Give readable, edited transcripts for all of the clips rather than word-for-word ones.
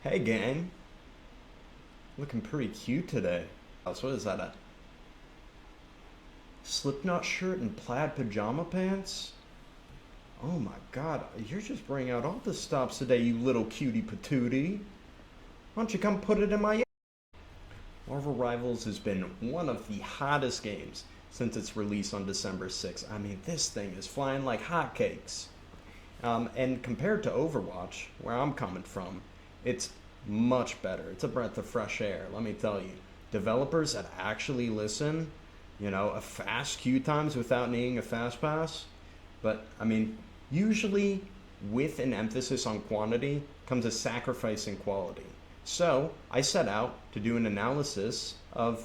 Hey gang, looking pretty cute today. So what is that, a Slipknot shirt and plaid pajama pants? Oh my god, you're just bringing out all the stops today, you little cutie patootie. Why don't you come put it in my... Marvel Rivals has been one of the hottest games since its release on December 6th. I mean, this thing is flying like hotcakes. And compared to Overwatch, where I'm coming from, it's much better. It's a breath of fresh air, let me tell you. Developers that actually listen, a fast queue times without needing a fast pass. But, I mean, usually with an emphasis on quantity comes a sacrifice in quality. So I set out to do an analysis of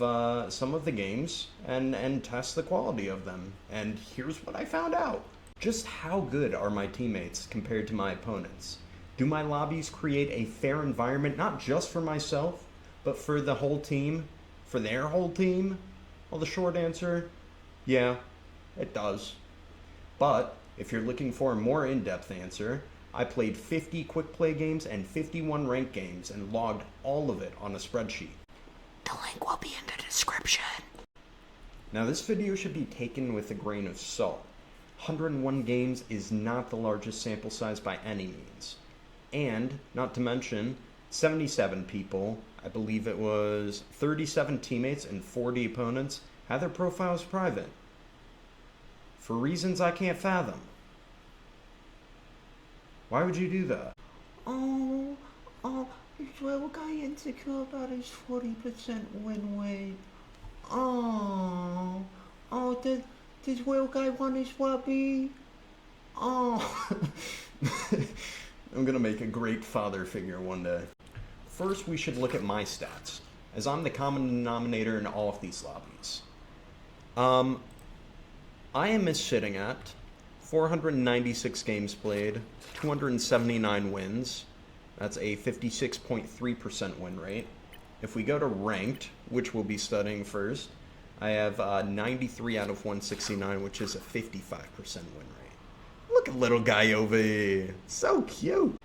some of the games and test the quality of them. And here's what I found out. Just how good are my teammates compared to my opponents? Do my lobbies create a fair environment, not just for myself, but for the whole team? For their whole team? Well, the short answer, yeah, it does. But if you're looking for a more in-depth answer, I played 50 Quickplay games and 51 ranked games and logged all of it on a spreadsheet. The link will be in the description. Now this video should be taken with a grain of salt. 101 games is not the largest sample size by any means. And, not to mention, 77 people, I believe it was 37 teammates and 40 opponents, had their profiles private. For reasons I can't fathom. Why would you do that? This little guy insecure about his 40% win rate. Does little guy want his lobby? I'm gonna make a great father figure one day. First, we should look at my stats, as I'm the common denominator in all of these lobbies. I am sitting at 496 games played, 279 wins. That's a 56.3% win rate. If we go to ranked, which we'll be studying first, I have 93 out of 169, which is a 55% win rate. Look at little guy over here. So cute.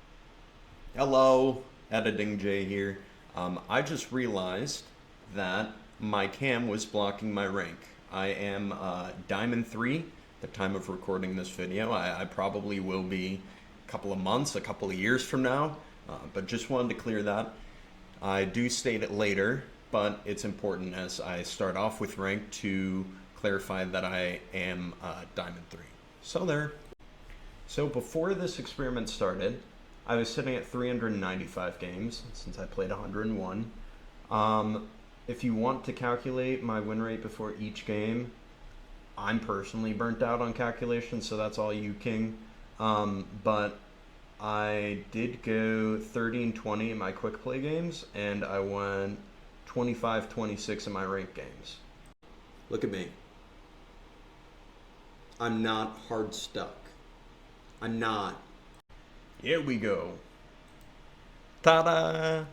Hello, Editing Jay here. I just realized that my cam was blocking my rank. I am Diamond 3 at the time of recording this video. I probably will be a couple of months, a couple of years from now, but just wanted to clear that. I do state it later, but it's important as I start off with rank to clarify that I am Diamond 3. So there. So before this experiment started, I was sitting at 395 games since I played 101. If you want to calculate my win rate before each game, I'm personally burnt out on calculations, so that's all you, King. But I did go 30 and 20 in my quick play games, and I won 25-26 in my ranked games. Look at me. I'm not hard stuck. I'm not. Here we go. Ta-da!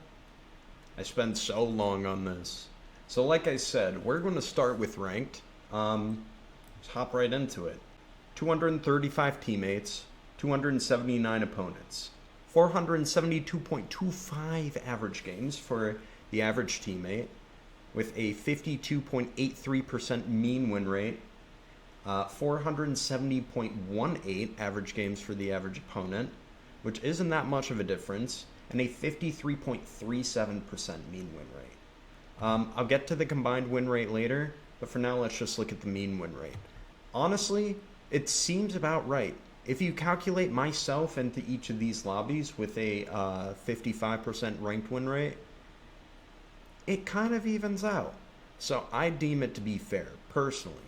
I spent so long on this. So like I said, we're going to start with ranked. Let's hop right into it. 235 teammates, 279 opponents, 472.25 average games for the average teammate, with a 52.83% mean win rate, 470.18 average games for the average opponent, which isn't that much of a difference, and a 53.37% mean win rate. I'll get to the combined win rate later, but for now let's just look at the mean win rate. Honestly, it seems about right. If you calculate myself into each of these lobbies with a 55% ranked win rate, it kind of evens out. So I deem it to be fair, personally.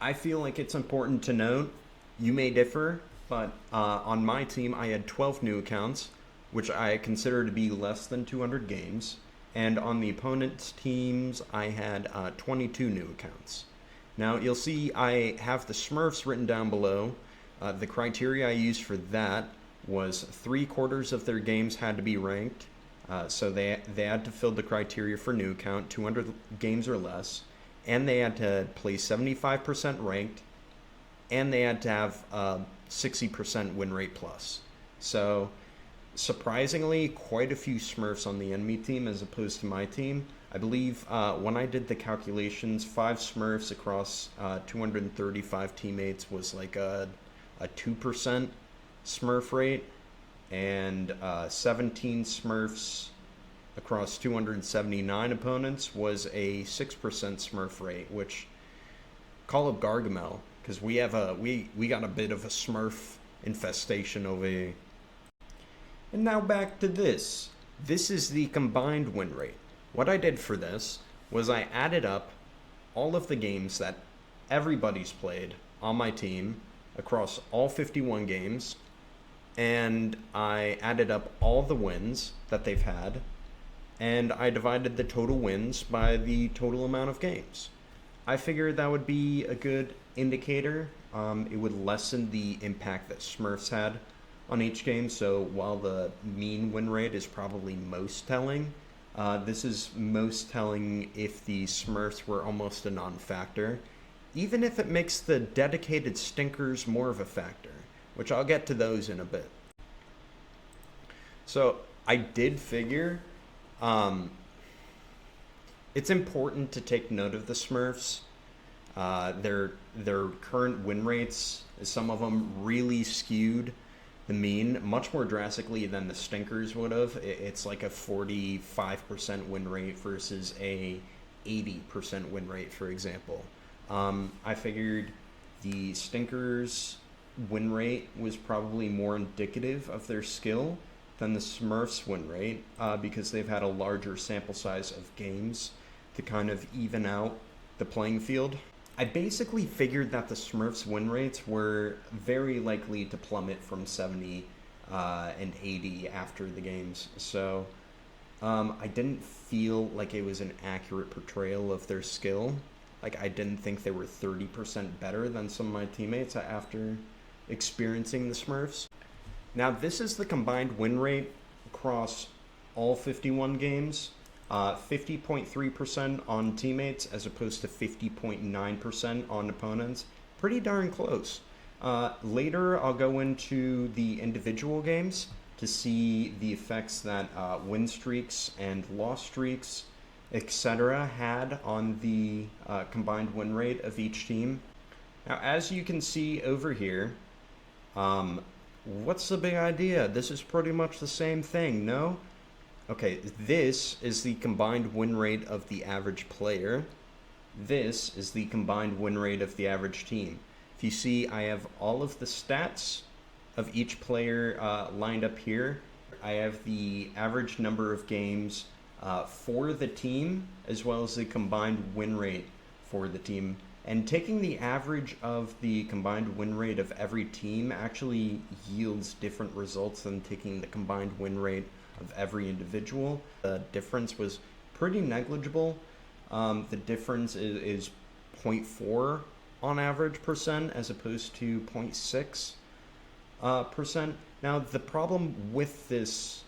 I feel like it's important to note, you may differ, but on my team I had 12 new accounts, which I consider to be less than 200 games, and on the opponent's teams I had 22 new accounts. Now you'll see I have the Smurfs written down below. The criteria I used for that was 3/4 of their games had to be ranked, so they had to fill the criteria for new account, 200 games or less, and they had to play 75% ranked, and they had to have 60% win rate plus. So surprisingly quite a few Smurfs on the enemy team as opposed to my team. I believe when I did the calculations, 5 Smurfs across 235 teammates was like a 2% Smurf rate, and 17 Smurfs across 279 opponents was a 6% Smurf rate, which call up Gargamel, because we have we got a bit of a Smurf infestation over here. And now back to this. This is the combined win rate. What I did for this was I added up all of the games that everybody's played on my team across all 51 games, and I added up all the wins that they've had, and I divided the total wins by the total amount of games. I figured that would be a good indicator. It would lessen the impact that Smurfs had on each game. So while the mean win rate is probably most telling, this is most telling if the Smurfs were almost a non-factor, even if it makes the dedicated stinkers more of a factor, which I'll get to those in a bit. So I did figure it's important to take note of the Smurfs. Their current win rates, some of them really skewed the mean much more drastically than the stinkers would have. It's like a 45% win rate versus a 80% win rate, for example. I figured the stinkers win rate was probably more indicative of their skill than the Smurfs win rate, because they've had a larger sample size of games to kind of even out the playing field. I basically figured that the Smurfs win rates were very likely to plummet from 70 and 80 after the games. So I didn't feel like it was an accurate portrayal of their skill. Like, I didn't think they were 30% better than some of my teammates after experiencing the Smurfs. Now, this is the combined win rate across all 51 games. 50.3% on teammates as opposed to 50.9% on opponents. Pretty darn close. Later, I'll go into the individual games to see the effects that win streaks and loss streaks, etc. had on the combined win rate of each team. Now, as you can see over here, what's the big idea? This is pretty much the same thing, no? Okay, this is the combined win rate of the average player. This is the combined win rate of the average team. If you see, I have all of the stats of each player lined up here. I have the average number of games for the team, as well as the combined win rate for the team. And taking the average of the combined win rate of every team actually yields different results than taking the combined win rate of every individual. The difference was pretty negligible. The difference is 0.4 on average percent as opposed to 0.6 percent. Now, the problem with this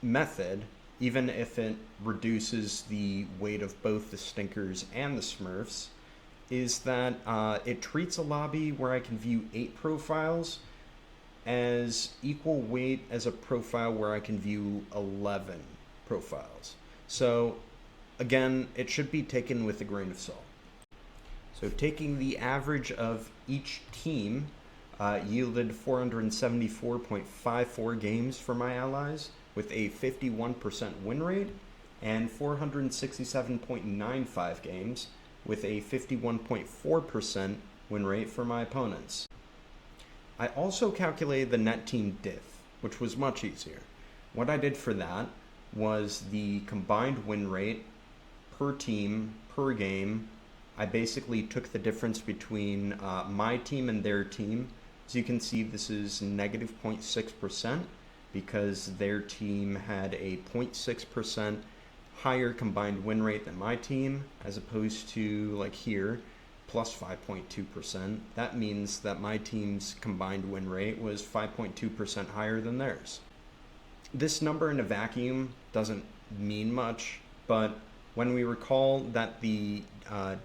method, even if it reduces the weight of both the stinkers and the Smurfs, is that it treats a lobby where I can view 8 profiles as equal weight as a profile where I can view 11 profiles. So again, it should be taken with a grain of salt. So taking the average of each team yielded 474.54 games for my allies with a 51% win rate, and 467.95 games with a 51.4% win rate for my opponents. I also calculated the net team diff, which was much easier. What I did for that was the combined win rate per team, per game. I basically took the difference between my team and their team. As you can see, this is negative 0.6% because their team had a 0.6% higher combined win rate than my team, as opposed to, like here, plus 5.2%. That means that my team's combined win rate was 5.2% higher than theirs. This number in a vacuum doesn't mean much, but when we recall that the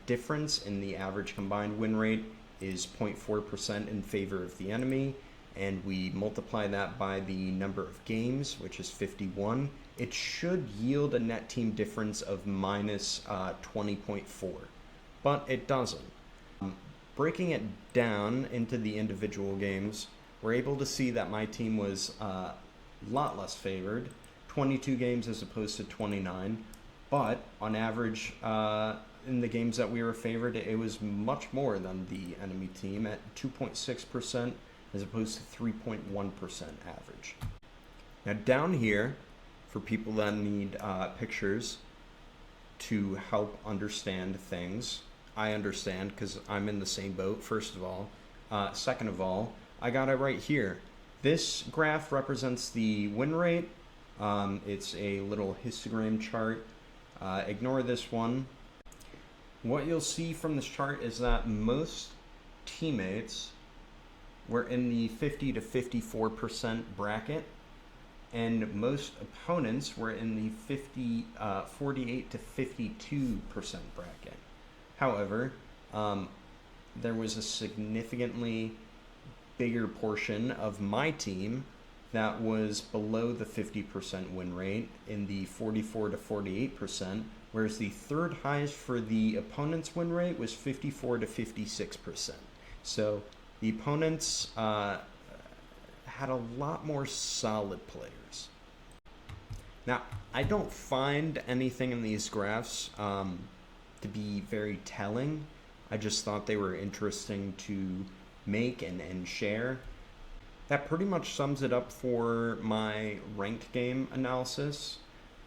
difference in the average combined win rate is 0.4% in favor of the enemy, and we multiply that by the number of games, which is 51, it should yield a net team difference of minus 20.4, but it doesn't. Breaking it down into the individual games, we're able to see that my team was a lot less favored, 22 games as opposed to 29, but on average, in the games that we were favored, it was much more than the enemy team at 2.6% as opposed to 3.1% average. Now down here, for people that need pictures to help understand things, I understand because I'm in the same boat, first of all. Second of all, I got it right here. This graph represents the win rate. It's a little histogram chart. Ignore this one. What you'll see from this chart is that most teammates were in the 50 to 54% bracket, and most opponents were in the 48 to 52% bracket. However, there was a significantly bigger portion of my team that was below the 50% win rate in the 44 to 48%, whereas the third highest for the opponent's win rate was 54 to 56%. So the opponents had a lot more solid players. Now, I don't find anything in these graphs to be very telling. I just thought they were interesting to make and share. That pretty much sums it up for my ranked game analysis.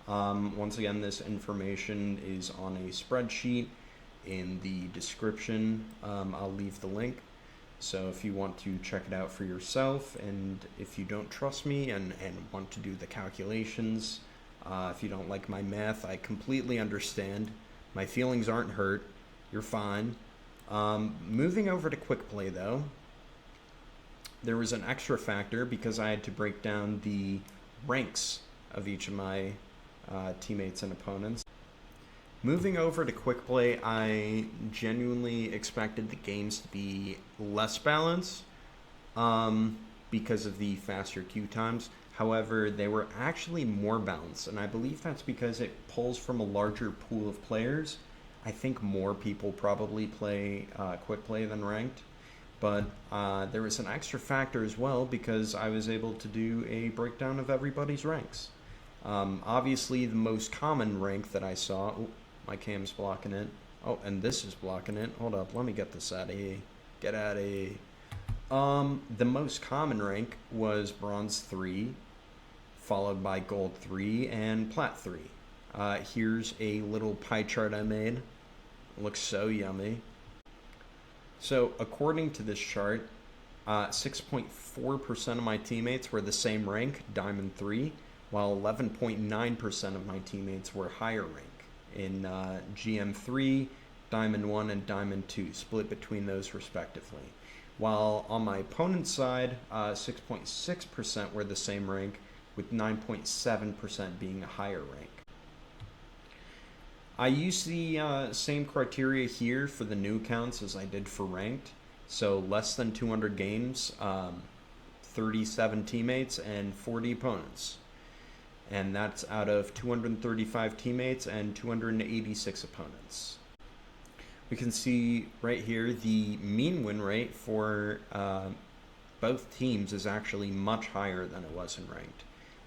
Once again, this information is on a spreadsheet in the description. I'll leave the link. So if you want to check it out for yourself, and if you don't trust me and want to do the calculations, if you don't like my math, I completely understand. My feelings aren't hurt. You're fine. Moving over to Quickplay though, there was an extra factor because I had to break down the ranks of each of my teammates and opponents. Moving over to Quickplay, I genuinely expected the games to be less balanced because of the faster queue times. However, they were actually more balanced, and I believe that's because it pulls from a larger pool of players. I think more people probably play Quickplay than ranked, but there was an extra factor as well because I was able to do a breakdown of everybody's ranks. Obviously, the most common rank that I saw... Oh, my cam's blocking it. Oh, and this is blocking it. Hold up, let me get this out of here. Get out of here. The most common rank was Bronze 3, followed by Gold 3, and Plat 3. Here's a little pie chart I made. It looks so yummy. So, according to this chart, 6.4% of my teammates were the same rank, Diamond 3, while 11.9% of my teammates were higher rank in GM3, Diamond 1, and Diamond 2, split between those respectively. While on my opponent's side, 6.6% were the same rank, with 9.7% being a higher rank. I used the same criteria here for the new accounts as I did for ranked. So less than 200 games, 37 teammates, and 40 opponents. And that's out of 235 teammates and 286 opponents. We can see right here the mean win rate for both teams is actually much higher than it was in ranked.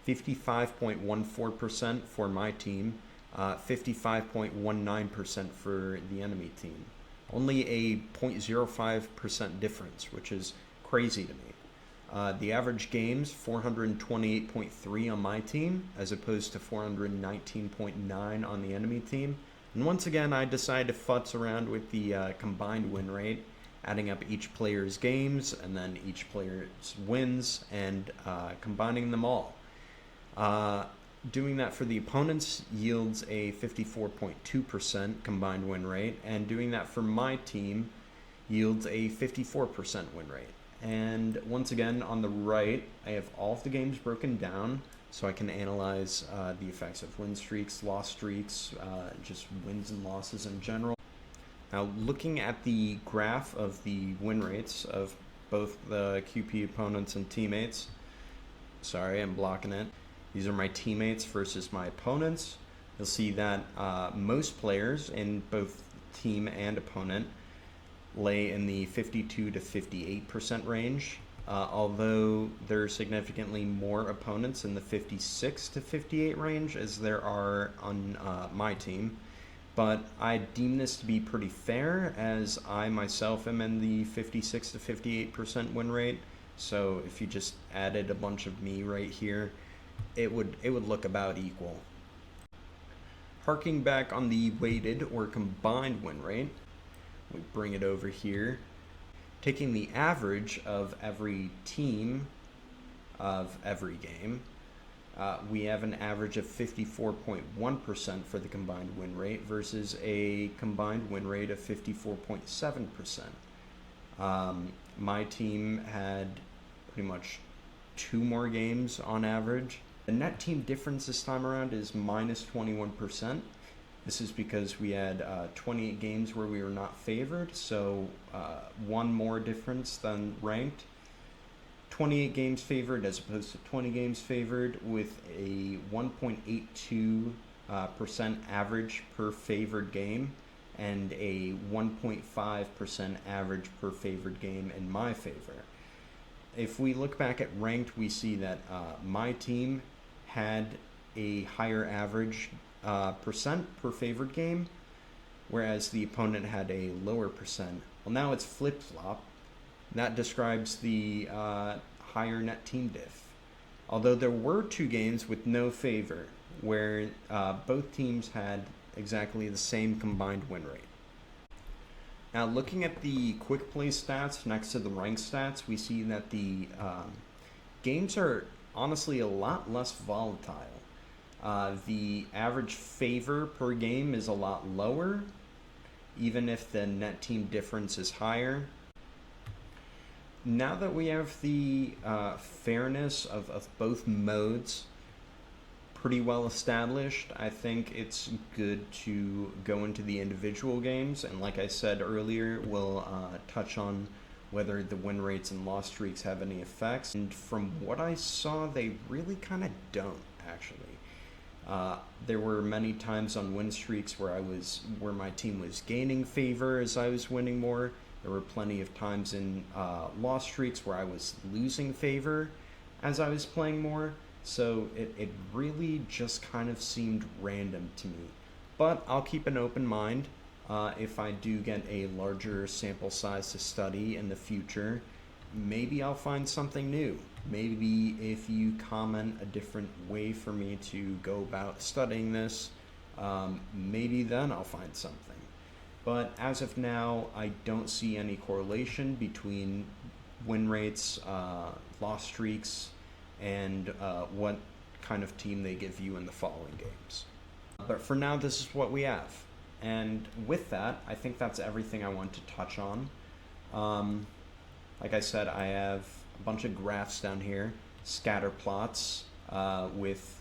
55.14% for my team, 55.19% for the enemy team. Only a 0.05% difference, which is crazy to me. The average games, 428.3 on my team, as opposed to 419.9 on the enemy team. And once again, I decided to futz around with the combined win rate, adding up each player's games and then each player's wins and combining them all. Doing that for the opponents yields a 54.2% combined win rate, and doing that for my team yields a 54% win rate. And once again, on the right, I have all of the games broken down so I can analyze the effects of win streaks, loss streaks, just wins and losses in general. Now, looking at the graph of the win rates of both the QP opponents and teammates. Sorry, I'm blocking it. These are my teammates versus my opponents. You'll see that most players in both team and opponent lay in the 52 to 58% range, although there are significantly more opponents in the 56 to 58 range as there are on my team. But I deem this to be pretty fair, as I myself am in the 56 to 58% win rate. So if you just added a bunch of me right here, it would look about equal. Harking back on the weighted or combined win rate, we bring it over here. Taking the average of every team of every game, we have an average of 54.1% for the combined win rate versus a combined win rate of 54.7%. My team had pretty much 2 more games on average. The net team difference this time around is minus 21%. This is because we had 28 games where we were not favored, so 1 more difference than ranked. 28 games favored as opposed to 20 games favored, with a 1.82% average per favored game and a 1.5% average per favored game in my favor. If we look back at ranked, we see that my team had a higher average percent per favored game, whereas the opponent had a lower percent. Well, now it's flip-flop. That describes the higher net team diff. Although there were 2 games with no favor, where both teams had exactly the same combined win rate. Now, looking at the Quickplay stats next to the rank stats, we see that the games are honestly a lot less volatile. The average favor per game is a lot lower, even if the net team difference is higher. Now that we have the fairness of both modes pretty well established, I think it's good to go into the individual games. And like I said earlier, we'll touch on whether the win rates and loss streaks have any effects. And from what I saw, they really kind of don't, actually. There were many times on win streaks where my team was gaining favor as I was winning more. There were plenty of times in loss streaks where I was losing favor as I was playing more. So it really just kind of seemed random to me. But I'll keep an open mind. If I do get a larger sample size to study in the future, maybe I'll find something new. Maybe if you comment a different way for me to go about studying this, maybe then I'll find something. But as of now, I don't see any correlation between win rates, loss streaks, and what kind of team they give you in the following games. But for now, this is what we have. And with that, I think that's everything I want to touch on. Like I said, I have a bunch of graphs down here, scatter plots with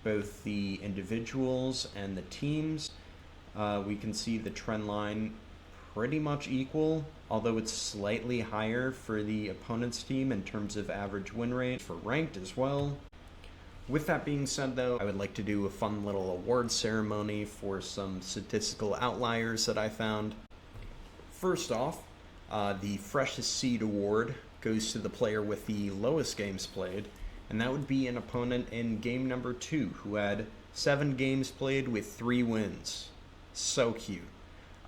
both the individuals and the teams. We can see the trend line pretty much equal, although it's slightly higher for the opponent's team in terms of average win rate, for ranked as well. With that being said, though, I would like to do a fun little award ceremony for some statistical outliers that I found. First off, the Freshest Seed Award goes to the player with the lowest games played, and that would be an opponent in game number 2 who had 7 games played with 3 wins. So cute.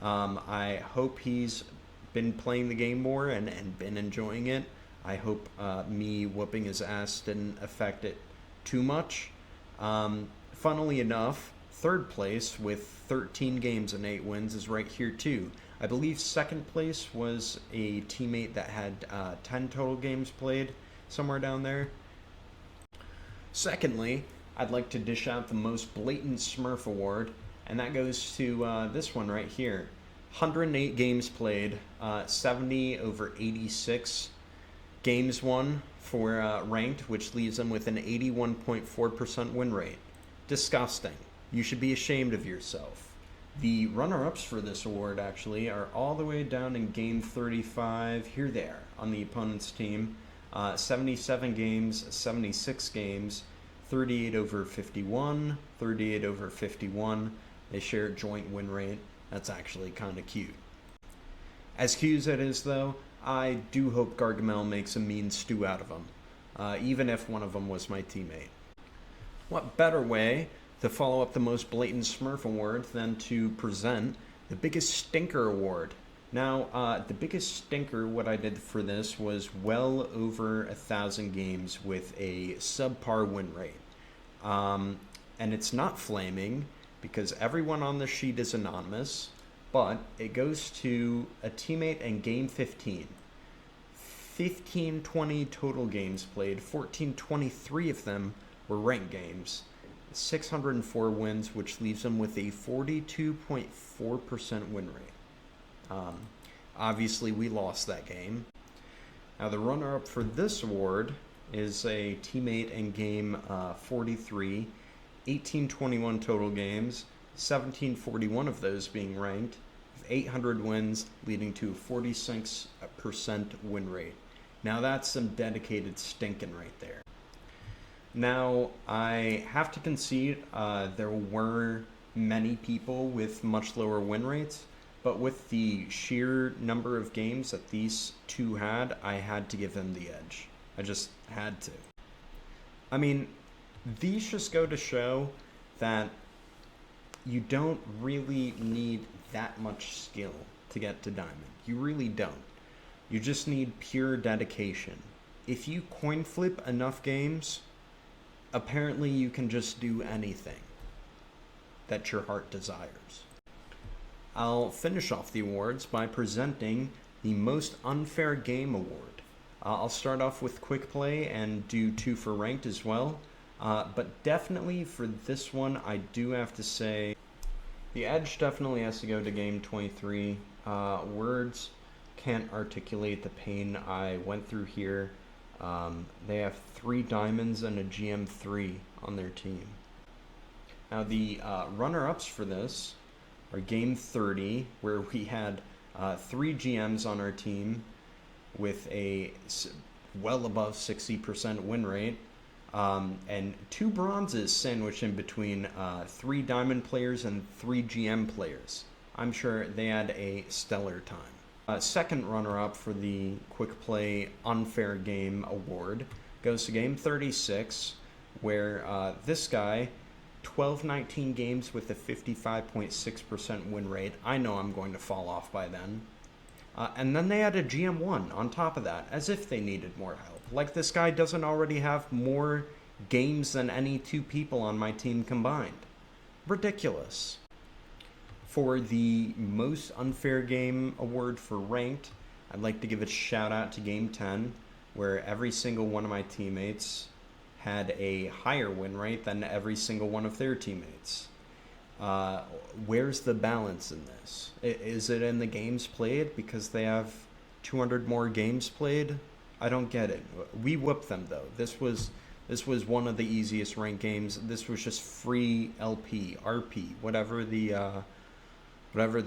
I hope he's been playing the game more and been enjoying it. I hope me whooping his ass didn't affect it too much. Funnily enough, third place with 13 games and 8 wins is right here too. I believe second place was a teammate that had 10 total games played, somewhere down there. Secondly, I'd like to dish out the most blatant Smurf award, and that goes to this one right here. 108 games played, 70 over 86 games won for ranked, which leaves them with an 81.4% win rate. Disgusting. You should be ashamed of yourself. The runner-ups for this award actually are all the way down in game 35. Here they are on the opponent's team. 77 games, 76 games, 38 over 51, 38 over 51. They share a joint win rate. That's actually kind of cute. As cute as it is, though, I do hope Gargamel makes a mean stew out of them, even if one of them was my teammate. What better way to follow up the most blatant Smurf award than to present the biggest stinker award? Now, the biggest stinker, what I did for this was well over 1,000 games with a subpar win rate. And it's not flaming because everyone on the sheet is anonymous, but it goes to a teammate in game 15. 1520 total games played, 1423 of them were ranked games. 604 wins, which leaves him with a 42.4% win rate. Obviously, we lost that game. Now, the runner-up for this award is a teammate in game 43, 1821 total games, 1741 of those being ranked, with 800 wins, leading to a 46% win rate. Now, that's some dedicated stinking right there. Now, I have to concede there were many people with much lower win rates, but with the sheer number of games that these two had, I had to give them the edge. I just had to. I mean, these just go to show that you don't really need that much skill to get to Diamond. You really don't. You just need pure dedication. If you coin flip enough games, apparently you can just do anything that your heart desires. I'll finish off the awards by presenting the Most Unfair Game Award. I'll start off with Quickplay and do 2 for Ranked as well. But definitely for this one, I do have to say the edge definitely has to go to game 23. Words can't articulate the pain I went through here. They have 3 diamonds and a GM3 on their team. Now the runner-ups for this are game 30, where we had 3 GMs on our team with a well above 60% win rate, and 2 bronzes sandwiched in between 3 diamond players and 3 GM players. I'm sure they had a stellar time. Second runner-up for the Quickplay Unfair Game Award goes to game 36, where this guy, 12-19 games with a 55.6% win rate. I know I'm going to fall off by then. And then they had a GM1 on top of that, as if they needed more help. Like this guy doesn't already have more games than any 2 people on my team combined. Ridiculous. For the Most Unfair Game Award for Ranked, I'd like to give a shout out to Game 10, where every single one of my teammates had a higher win rate than every single one of their teammates. Where's the balance in this? Is it in the games played because they have 200 more games played? I don't get it. We whooped them though. This was one of the easiest ranked games. This was just free LP, RP, whatever the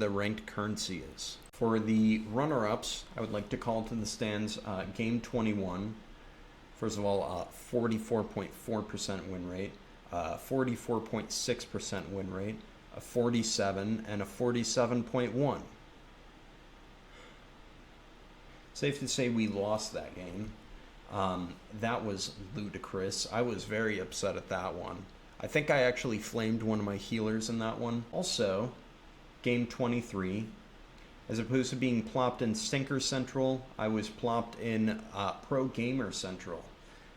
ranked currency is. For the runner-ups, I would like to call to the stands game 21. First of all, 44.4% win rate, 44.6% win rate, a 47, and a 47.1. Safe to say we lost that game. That was ludicrous. I was very upset at that one. I think I actually flamed one of my healers in that one. Also, game 23, as opposed to being plopped in Stinker Central, I was plopped in Pro Gamer Central.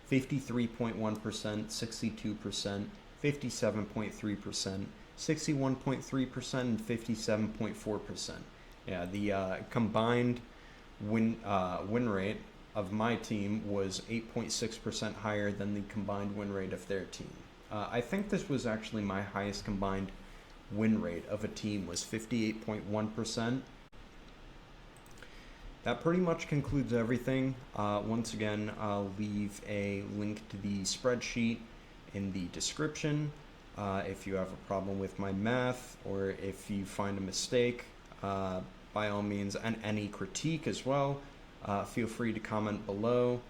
53.1%, 62%, 57.3%, 61.3%, and 57.4%. Yeah, the combined win rate of my team was 8.6% higher than the combined win rate of their team. I think this was actually my highest combined win rate of a team, was 58.1%. That pretty much concludes everything. Once again, I'll leave a link to the spreadsheet in the description. If you have a problem with my math, or if you find a mistake, by all means, and any critique as well, feel free to comment below.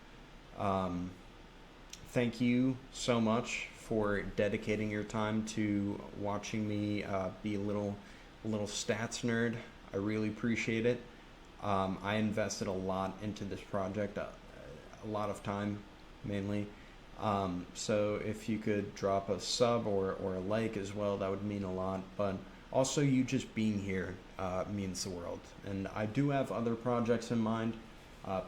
Thank you so much for dedicating your time to watching me be a little stats nerd. I really appreciate it. I invested a lot into this project, a lot of time mainly. So if you could drop a sub or a like as well, that would mean a lot. But also, you just being here means the world. And I do have other projects in mind,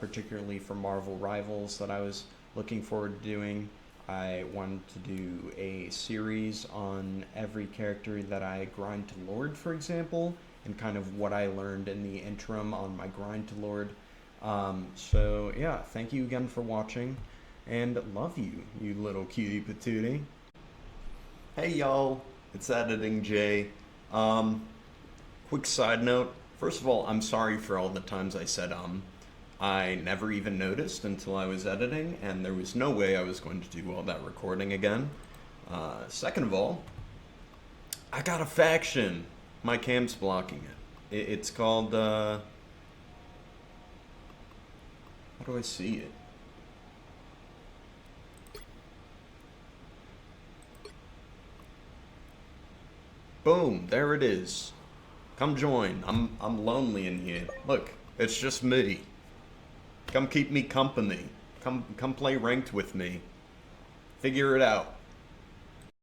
particularly for Marvel Rivals that I was looking forward to doing. I wanted to do a series on every character that I grind to Lord, for example, and kind of what I learned in the interim on my grind to Lord. So yeah, thank you again for watching, and love you, you little cutie patootie. Hey y'all, it's Editing Jay. Quick side note. First of all, I'm sorry for all the times I said I never even noticed until I was editing, and there was no way I was going to do all that recording again. Second of all, I got a faction. My cam's blocking it. It's called, how do I see it? Boom, there it is. Come join. I'm lonely in here. Look, it's just me. Come keep me company. Come play ranked with me. Figure it out.